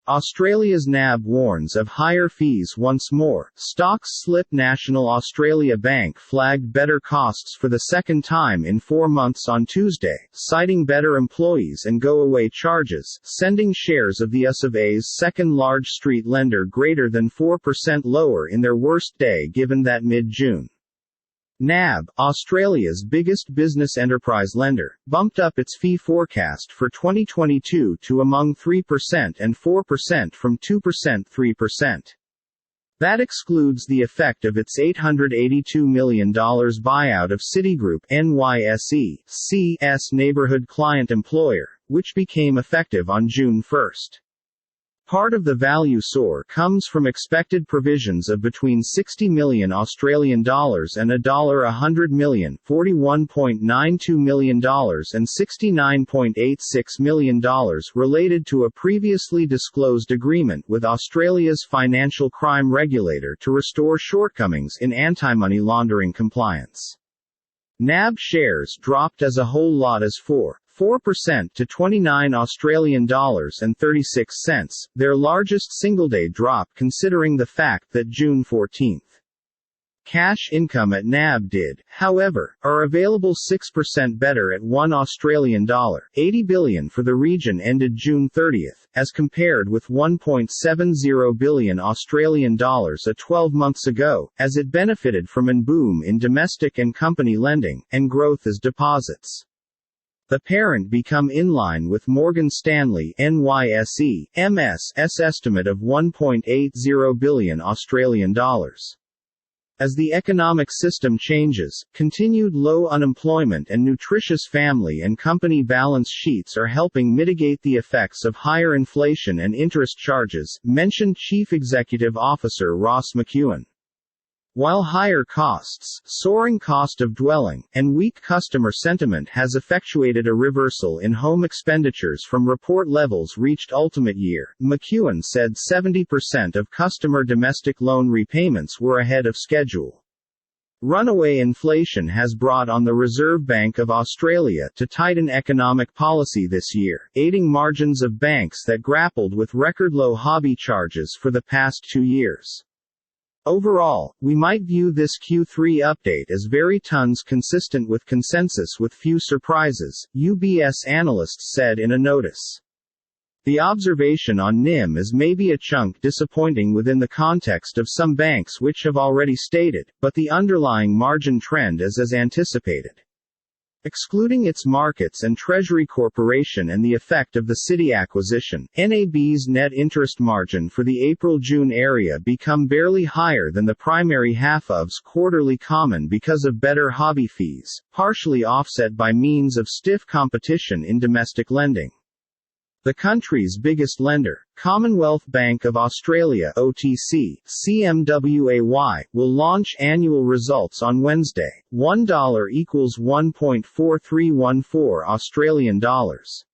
Australia's NAB warns of higher fees once more. Stocks slip. National Australia Bank flagged better costs for the second time in 4 months on Tuesday, citing better employees and go-away charges, sending shares of the US of A's second large street lender greater than 4% lower in their worst day given that mid-June. NAB, Australia's biggest business enterprise lender, bumped up its fee forecast for 2022 to among 3% and 4% from 2%-3%. That excludes the effect of its $882 million buyout of Citigroup NYSE's neighborhood client employer, which became effective on June 1. Part of the value soar comes from expected provisions of between $60 million Australian dollars and $100 million, $41.92 million and $69.86 million related to a previously disclosed agreement with Australia's financial crime regulator to restore shortcomings in anti-money laundering compliance. NAB shares dropped as a whole lot as 4% to $29 Australian dollars and 36 cents, their largest single-day drop considering the fact that June 14. Cash income at NAB did, however, are available 6% better at $1 Australian dollar, 80 billion for the region ended June 30, as compared with 1.70 billion Australian dollars 12 months ago, as it benefited from a boom in domestic and company lending, and growth as deposits. The parent become in line with Morgan Stanley NYSE's estimate of 1.80 billion Australian dollars. As the economic system changes, continued low unemployment and nutritious family and company balance sheets are helping mitigate the effects of higher inflation and interest charges, mentioned Chief Executive Officer Ross McEwan. While higher costs, soaring cost of dwelling, and weak customer sentiment has effectuated a reversal in home expenditures from report levels reached ultimate year, McEwan said 70% of customer domestic loan repayments were ahead of schedule. Runaway inflation has brought on the Reserve Bank of Australia to tighten economic policy this year, aiding margins of banks that grappled with record-low hobby charges for the past 2 years. Overall, we might view this Q3 update as very tons consistent with consensus with few surprises, UBS analysts said in a notice. The observation on NIM is maybe a chunk disappointing within the context of some banks which have already stated, but the underlying margin trend is as anticipated. Excluding its markets and Treasury Corporation and the effect of the Citi acquisition, NAB's net interest margin for the April-June area become barely higher than the primary half-of's quarterly common because of better hobby fees, partially offset by means of stiff competition in domestic lending. The country's biggest lender, Commonwealth Bank of Australia (OTC), CMWAY, will launch annual results on Wednesday. $1 equals 1.4314 Australian dollars.